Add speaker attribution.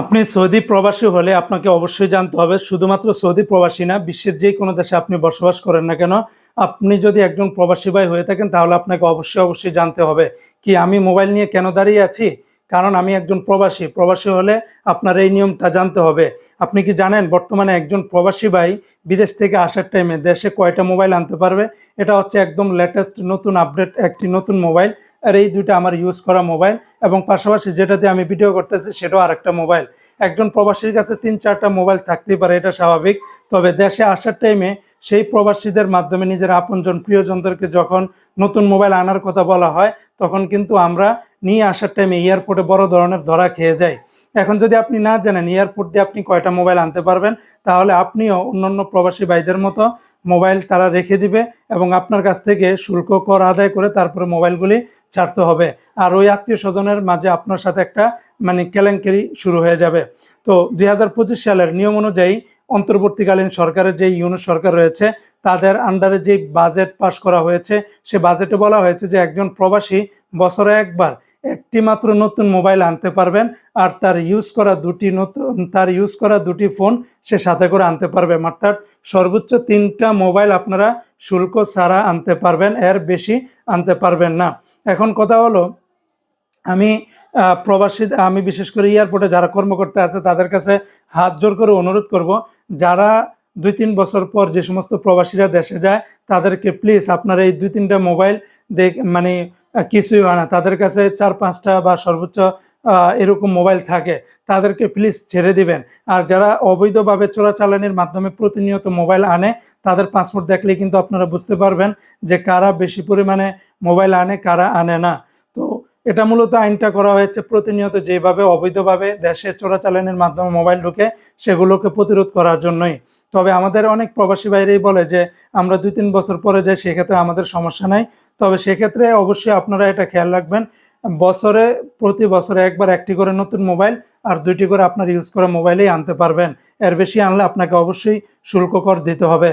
Speaker 1: আপনি সৌদি প্রবাসী হলে আপনাকে অবশ্যই জানতে হবে, শুধুমাত্র সৌদি প্রবাসী না, বিশ্বের যে কোনো দেশে আপনি বসবাস করেন না কেন, আপনি যদি একজন প্রবাসী ভাই হয়ে থাকেন তাহলে আপনাকে অবশ্যই জানতে হবে কি আমি মোবাইল নিয়ে কেন দাঁড়িয়ে আছি। কারণ আমি একজন প্রবাসী হলে আপনার এই নিয়মটা জানতে হবে। আপনি কি জানেন বর্তমানে একজন প্রবাসী ভাই বিদেশ থেকে আসার টাইমে দেশে কয়টা মোবাইল আনতে পারবে? এটা হচ্ছে একদম লেটেস্ট নতুন আপডেট একটি নতুন মোবাইল। আর এই দুইটা আমার ইউজ করা মোবাইল, এবং পাশাপাশি যেটাতে আমি ভিডিও করতেছি সেটাও আরেকটা মোবাইল। একজন প্রবাসীর কাছে ৩-৪টা মোবাইল থাকতেই পারে, এটা স্বাভাবিক। তবে দেশে আসার টাইমে সেই প্রবাসীদের মাধ্যমে নিজের আপনজন প্রিয়জনদেরকে যখন নতুন মোবাইল আনার কথা বলা হয়, তখন কিন্তু আমরা নিয়ে আসার টাইমে এয়ারপোর্টে বড় ধরনের ধরা খেয়ে যাই। এখন যদি আপনি না জানেন এয়ারপোর্ট দিয়ে আপনি কয়টা মোবাইল আনতে পারবেন, তাহলে আপনিও অন্যান্য প্রবাসী ভাইদের মতো মোবাইল তারা রেখে দিবে এবং আপনার কাছ থেকে শুল্ক কর আদায় করে তারপরে মোবাইলগুলি ছাড়তে হবে। আর ওই আত্মীয় স্বজনের মাঝে আপনার সাথে একটা কেলেঙ্কারি শুরু হয়ে যাবে। তো ২০২৫ সালের নিয়ম অনুযায়ী অন্তর্বর্তীকালীন সরকারের যে ইউনূস সরকার রয়েছে, তাদের আন্ডারে যে বাজেট পাস করা হয়েছে, সে বাজেটে বলা হয়েছে যে একজন প্রবাসী বছরে একবার একটি মাত্র নতুন মোবাইল আনতে পারবেন। আর তার ইউজ করা দুটি ফোন সে সাথে করে আনতে পারবে। অর্থাৎ সর্বোচ্চ 3টা মোবাইল আপনারা শুল্ক ছাড়া আনতে পারবেন, এর বেশি আনতে পারবেন না। এখন কথা হলো, আমি আমি বিশেষ করে এয়ারপোর্টে যারা কর্মকর্তা আছে তাদের কাছে হাত জোর করে অনুরোধ করব, যারা 2-3 বছর পর যে সমস্ত প্রবাসীরা দেশে যায় তাদেরকে প্লিজ আপনারা এই 2-3টা মোবাইল কিছুই হয় না, তাদের কাছে 4-5টা বা সর্বোচ্চ এরকম মোবাইল থাকে, তাদেরকে প্লিজ ছেড়ে দিবেন। আর যারা অবৈধভাবে চোরাচালানির মাধ্যমে প্রতিনিয়ত মোবাইল আনে, তাদের পাসপোর্ট দেখলে কিন্তু আপনারা বুঝতে পারবেন যে কারা বেশি পরিমাণে মোবাইল আনে কারা আনে না। তো এটা মূলত আইনটা করা হয়েছে প্রতিনিয়ত যেভাবে অবৈধভাবে দেশে চোরাচালানির মাধ্যমে মোবাইল ঢুকে সেগুলোকে প্রতিরোধ করার জন্যই। তবে আমাদের অনেক প্রবাসী বাইরেই বলে যে আমরা 2-3 বছর পরে যাই, সেক্ষেত্রে আমাদের সমস্যা নাই। তবে সেক্ষেত্রে অবশ্যই আপনারা এটা খেয়াল রাখবেন, প্রতি বছরে একবার একটি করে নতুন মোবাইল আর 2টি করে আপনার ইউজ করা মোবাইলেই আনতে পারবেন। এর বেশি আনলে আপনাকে অবশ্যই শুল্ক কর দিতে হবে।